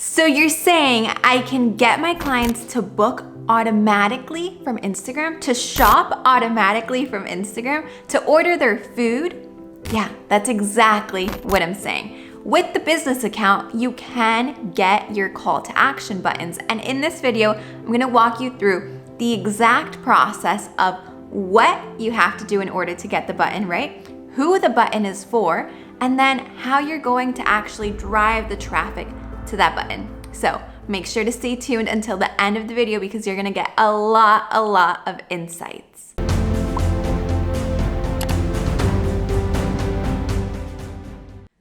So you're saying I can get my clients to book automatically from Instagram, to shop automatically from Instagram, to order their food? Yeah, that's exactly what I'm saying. With the business account, you can get your call to action buttons. And in this video, I'm gonna walk you through the exact process of what you have to do in order to get the button, right? Who the button is for, and then how you're going to actually drive the traffic to that button. So make sure to stay tuned until the end of the video because you're gonna get a lot of insights.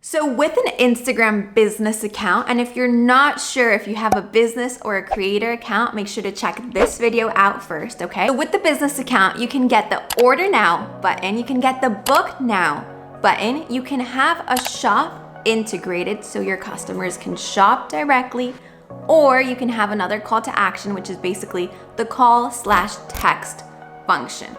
So with an Instagram business account, and if you're not sure if you have a business or a creator account, make sure to check this video out first, okay? So with the business account, you can get the order now button, you can get the book now button, you can have a shop integrated so your customers can shop directly, or you can have another call to action, which is basically the call/text function.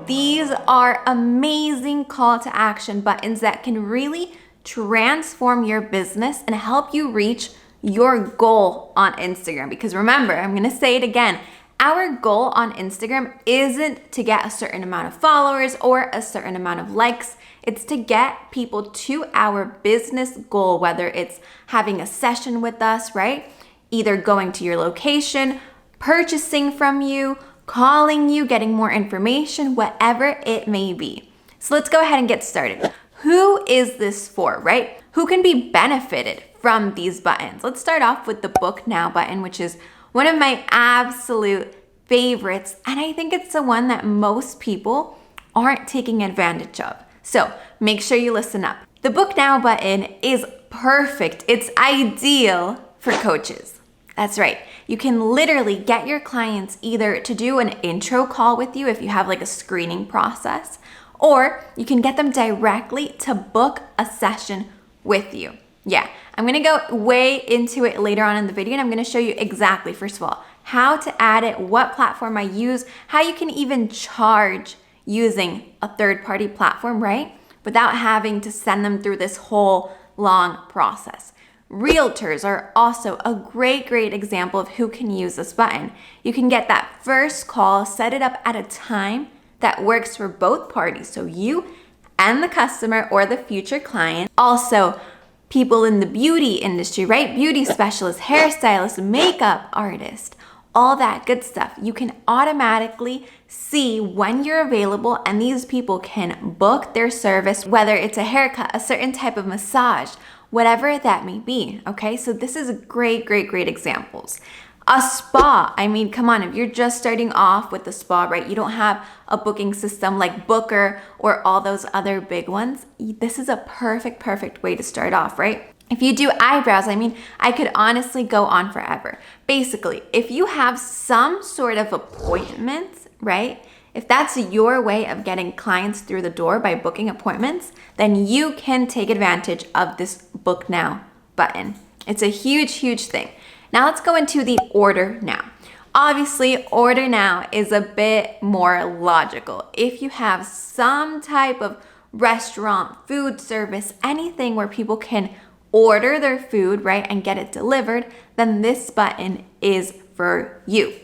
These are amazing call to action buttons that can really transform your business and help you reach your goal on Instagram. Because remember, I'm gonna say it again, our goal on Instagram isn't to get a certain amount of followers or a certain amount of likes. It's to get people to our business goal, whether it's having a session with us, right? Either going to your location, purchasing from you, calling you, getting more information, whatever it may be. So let's go ahead and get started. Who is this for, right? Who can be benefited from these buttons? Let's start off with the book now button, which is one of my absolute favorites. And I think it's the one that most people aren't taking advantage of. So make sure you listen up. The book now button is perfect. It's ideal for coaches. That's right. You can literally get your clients either to do an intro call with you if you have like a screening process, or you can get them directly to book a session with you. Yeah, I'm gonna go way into it later on in the video, and I'm gonna show you exactly, first of all, how to add it, what platform I use, how you can even charge using a third-party platform, right? Without having to send them through this whole long process. Realtors are also a great example of who can use this button. You can get that first call, set it up at a time that works for both parties, so you and the customer or the future client. Also, people in the beauty industry, right? Beauty specialists, hairstylists, makeup artists, all that good stuff. You can automatically see when you're available, and these people can book their service, whether it's a haircut, a certain type of massage, whatever that may be, okay? So this is great examples. A spa, I mean, come on, if you're just starting off with the spa, right? You don't have a booking system like Booker or all those other big ones. This is a perfect way to start off, right? If you do eyebrows, I mean, I could honestly go on forever. Basically, if you have some sort of appointments, right? If that's your way of getting clients through the door by booking appointments, then you can take advantage of this book now button. It's a huge thing. Now let's go into the order now. Obviously, order now is a bit more logical. If you have some type of restaurant, food service, anything where people can order their food, right, and get it delivered, then this button is for you.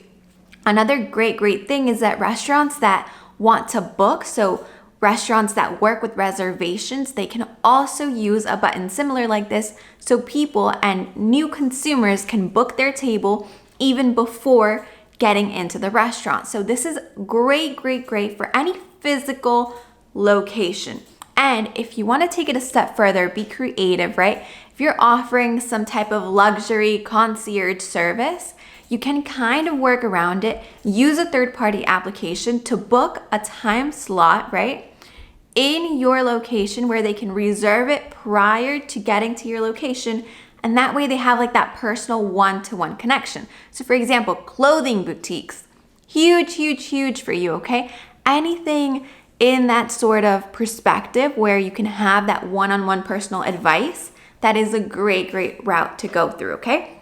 Another great thing is that restaurants that want to book, so restaurants that work with reservations, they can also use a button similar like this so people and new consumers can book their table even before getting into the restaurant. So this is great for any physical location. And if you want to take it a step further, be creative, right? If you're offering some type of luxury concierge service, you can kind of work around it, use a third-party application to book a time slot, right, in your location where they can reserve it prior to getting to your location. And that way they have like that personal one-to-one connection. So for example, clothing boutiques, huge for you, okay? Anything in that sort of perspective where you can have that one-on-one personal advice, that is a great route to go through, okay?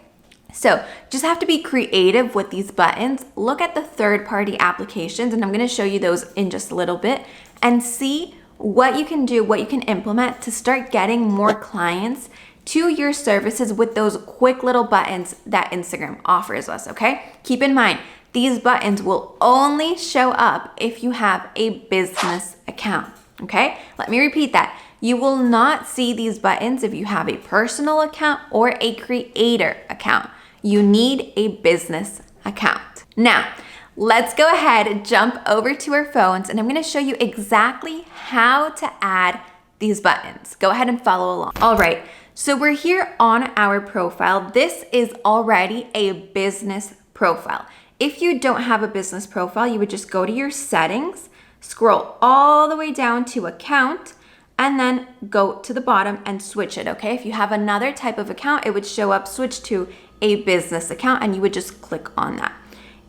So just have to be creative with these buttons. Look at the third-party applications, and I'm gonna show you those in just a little bit, and see what you can do, what you can implement to start getting more clients to your services with those quick little buttons that Instagram offers us, okay? Keep in mind, these buttons will only show up if you have a business account, okay? Let me repeat that. You will not see these buttons if you have a personal account or a creator account. You need a business account. Now, let's go ahead and jump over to our phones, and I'm gonna show you exactly how to add these buttons. Go ahead and follow along. All right, so we're here on our profile. This is already a business profile. If you don't have a business profile, you would just go to your settings, scroll all the way down to account, and then go to the bottom and switch it, okay? If you have another type of account, it would show up switch to a business account, and you would just click on that.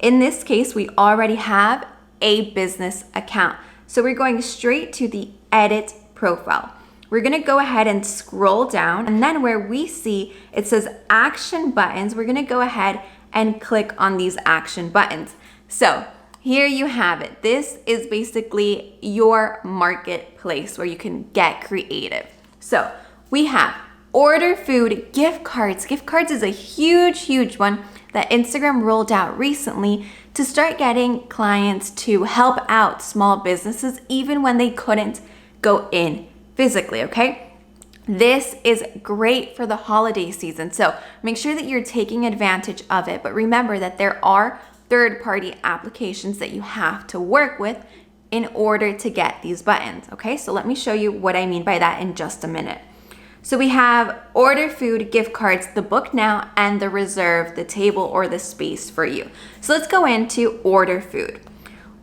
In this case, we already have a business account. So we're going straight to the edit profile. We're gonna go ahead and scroll down, and then where we see it says action buttons, we're gonna go ahead and click on these action buttons. So here you have it. This is basically your marketplace where you can get creative. So we have order food, gift cards. Gift cards is a huge one that Instagram rolled out recently to start getting clients to help out small businesses even when they couldn't go in physically, okay? This is great for the holiday season, so make sure that you're taking advantage of it. But remember that there are third-party applications that you have to work with in order to get these buttons, okay? So let me show you what I mean by that in just a minute. So we have order food, gift cards, the book now, and the reserve, the table or the space for you. So let's go into order food.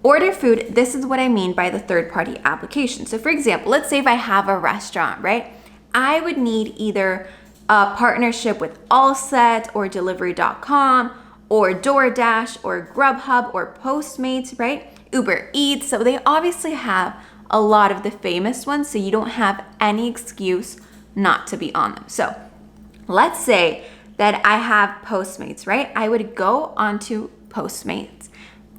Order food, this is what I mean by the third-party application. So for example, let's say if I have a restaurant, right? I would need either a partnership with Allset or Delivery.com or DoorDash or Grubhub or Postmates, right? Uber Eats. So they obviously have a lot of the famous ones, so you don't have any excuse not to be on them. So let's say that I have Postmates, right? I would go onto Postmates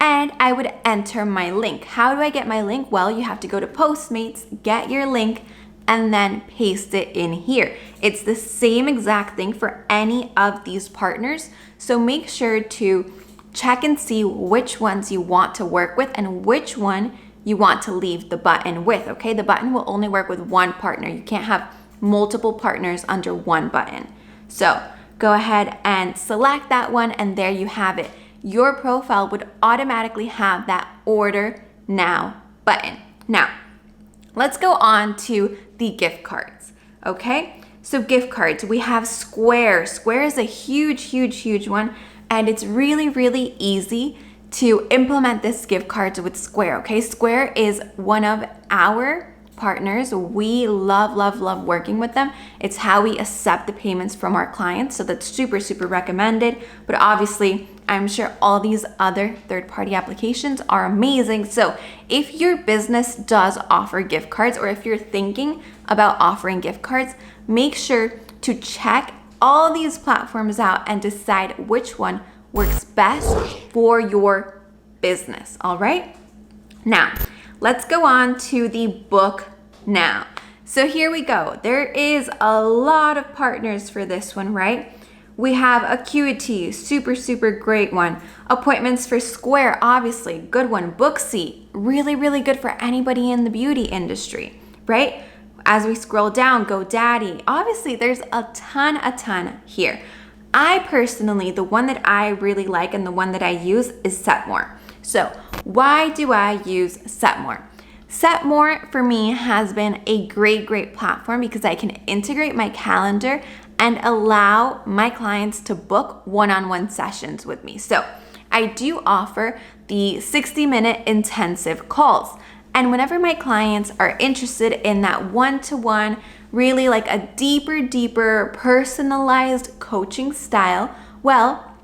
and I would enter my link. How do I get my link? Well, you have to go to Postmates, get your link, and then paste it in here. It's the same exact thing for any of these partners. So make sure to check and see which ones you want to work with and which one you want to leave the button with, okay? The button will only work with one partner. You can't have multiple partners under one button. So go ahead and select that one, and there you have it. Your profile would automatically have that order now button. Now, let's go on to the gift cards, okay? So gift cards, we have Square. Square is a huge one, and it's really easy to implement this gift cards with Square, okay? Square is one of our partners. We love working with them. It's how we accept the payments from our clients, so that's super recommended. But obviously, I'm sure all these other third-party applications are amazing. So if your business does offer gift cards, or if you're thinking about offering gift cards, make sure to check all these platforms out and decide which one works best for your business, all right? Now, let's go on to the book now. So here we go. There is a lot of partners for this one, right? We have Acuity, super great one. Appointments for Square, obviously, good one. Booksy, really good for anybody in the beauty industry, right? As we scroll down, GoDaddy, obviously there's a ton here. I personally, the one that I really like and the one that I use is Setmore. So why do I use Setmore? Setmore for me has been a great platform because I can integrate my calendar and allow my clients to book one-on-one sessions with me. So I do offer the 60-minute intensive calls. And whenever my clients are interested in that one-to-one, really like a deeper personalized coaching style, well,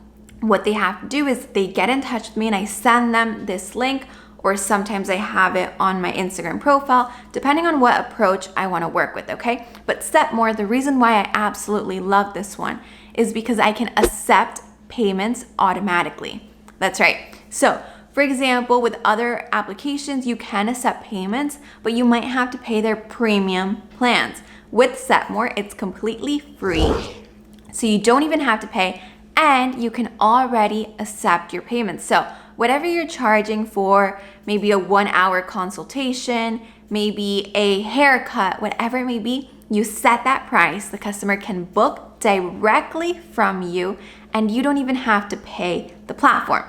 what they have to do is they get in touch with me and I send them this link, or sometimes I have it on my Instagram profile, depending on what approach I want to work with, okay? But Setmore, the reason why I absolutely love this one is because I can accept payments automatically. That's right. So, for example, with other applications, you can accept payments, but you might have to pay their premium plans. With Setmore, it's completely free, so you don't even have to pay, and you can already accept your payments. So whatever you're charging for, maybe a 1-hour consultation, maybe a haircut, whatever it may be, you set that price. The customer can book directly from you, and you don't even have to pay the platform.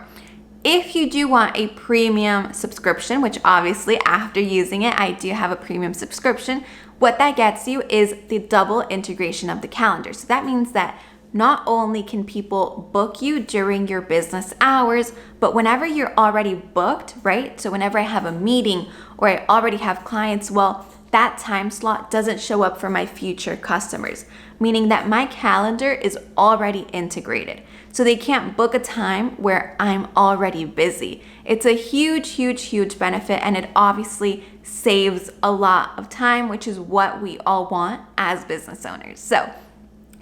If you do want a premium subscription, which obviously after using it, I do have a premium subscription, what that gets you is the double integration of the calendar. So that means that not only can people book you during your business hours, but whenever you're already booked, right? So whenever I have a meeting or I already have clients, well, that time slot doesn't show up for my future customers, meaning that my calendar is already integrated. So they can't book a time where I'm already busy. It's a huge, huge, huge benefit, and it obviously saves a lot of time, which is what we all want as business owners. So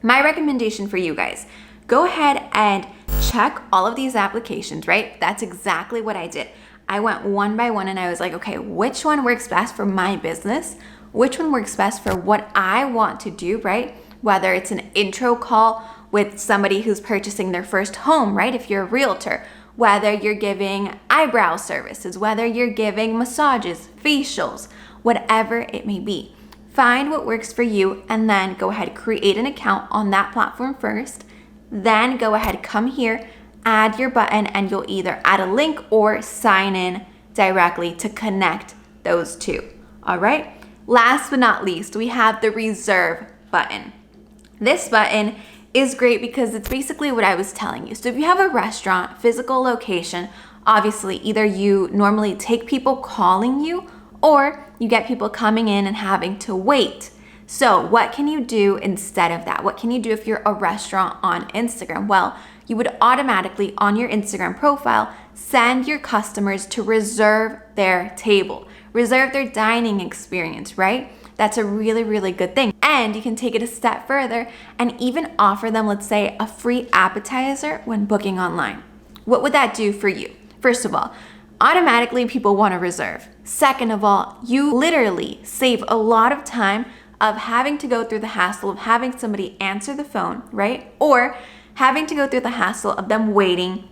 my recommendation for you guys, go ahead and check all of these applications, right? That's exactly what I did. I went one by one and I was like, okay, which one works best for my business? Which one works best for what I want to do, right? Whether it's an intro call with somebody who's purchasing their first home, right? If you're a realtor, whether you're giving eyebrow services, whether you're giving massages, facials, whatever it may be. Find what works for you and then go ahead, create an account on that platform first. Then go ahead, come here, add your button, and you'll either add a link or sign in directly to connect those two. All right. Last but not least, we have the reserve button. This button is great because it's basically what I was telling you. So if you have a restaurant, physical location, obviously either you normally take people calling you or you get people coming in and having to wait. So what can you do instead of that? What can you do if you're a restaurant on Instagram? Well, you would automatically on your Instagram profile send your customers to reserve their table, reserve their dining experience, right? That's a really, really good thing. And you can take it a step further and even offer them, let's say, a free appetizer when booking online. What would that do for you? First of all, automatically people want to reserve. Second of all, you literally save a lot of time of having to go through the hassle of having somebody answer the phone, right? Or having to go through the hassle of them waiting,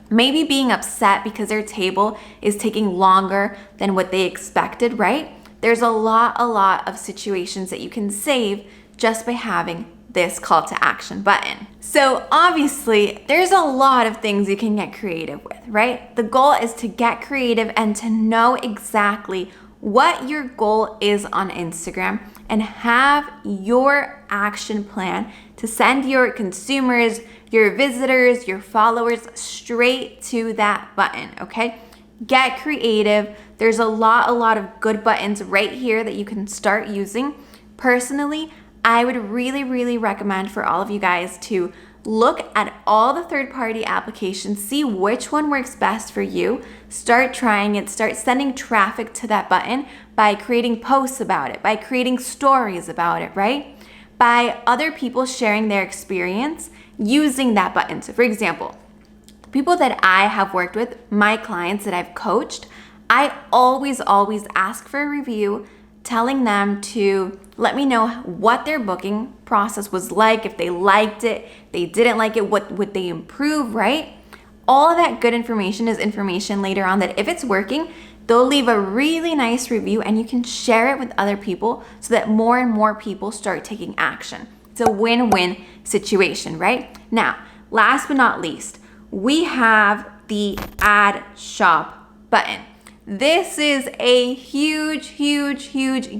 maybe being upset because their table is taking longer than what they expected, right? There's a lot of situations that you can save just by having this call to action button. So obviously, there's a lot of things you can get creative with, right? The goal is to get creative and to know exactly what your goal is on Instagram and have your action plan to send your consumers, your visitors, your followers straight to that button, okay? Get creative. There's a lot of good buttons right here that you can start using. Personally, I would really recommend for all of you guys to look at all the third-party applications, see which one works best for you, start trying it, start sending traffic to that button by creating posts about it, by creating stories about it, right? By other people sharing their experience using that button. So for example, people that I have worked with, my clients that I've coached, I always ask for a review, telling them to let me know what their booking process was like, if they liked it, they didn't like it, what would they improve, right? All of that good information is information later on that if it's working, they'll leave a really nice review and you can share it with other people so that more and more people start taking action. It's a win-win situation, right? Now, last but not least, we have the add shop button. This is a huge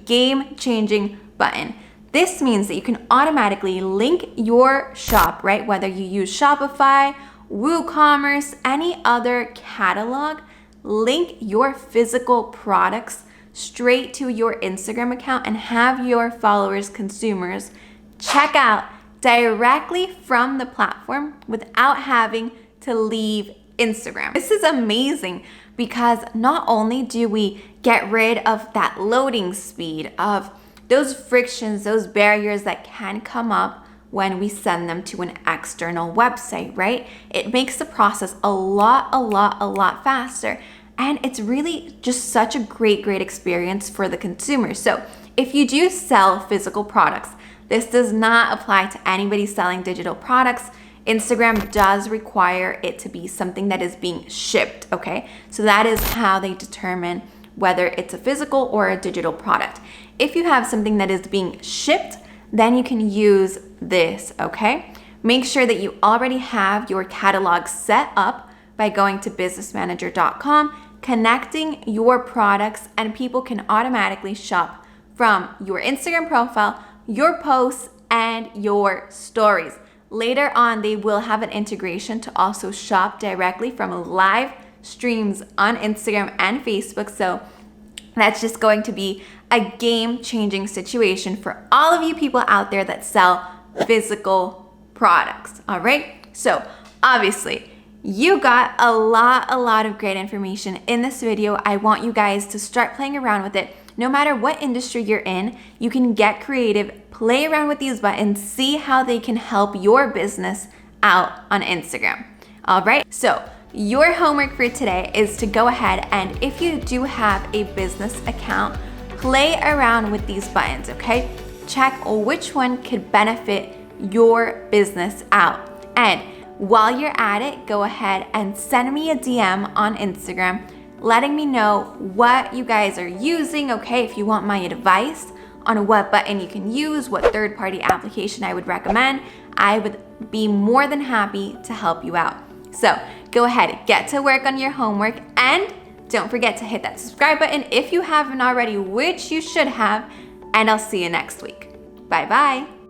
game-changing button. This means that you can automatically link your shop, right? Whether you use Shopify, WooCommerce, any other catalog, link your physical products straight to your Instagram account and have your followers, consumers, check out directly from the platform without having to leave Instagram. This is amazing because not only do we get rid of that loading speed, of those frictions, those barriers that can come up when we send them to an external website, right? It makes the process a lot faster. And it's really just such a great experience for the consumer. So if you do sell physical products, this does not apply to anybody selling digital products. Instagram does require it to be something that is being shipped, okay? So that is how they determine whether it's a physical or a digital product. If you have something that is being shipped, then you can use this, okay? Make sure that you already have your catalog set up by going to businessmanager.com, connecting your products, and people can automatically shop from your Instagram profile, your posts, and your stories. Later on, they will have an integration to also shop directly from live streams on Instagram and Facebook. So that's just going to be a game-changing situation for all of you people out there that sell physical products. All right. So obviously you got a lot of great information in this video. I want you guys to start playing around with it. No matter what industry you're in, you can get creative, play around with these buttons, see how they can help your business out on Instagram. All right. So your homework for today is to go ahead and, if you do have a business account, play around with these buttons, okay? Check which one could benefit your business out. And while you're at it, go ahead and send me a DM on Instagram letting me know what you guys are using, okay? If you want my advice on what button you can use, what third-party application I would recommend, I would be more than happy to help you out. So go ahead, get to work on your homework, and don't forget to hit that subscribe button if you haven't already, which you should have, and I'll see you next week. Bye-bye.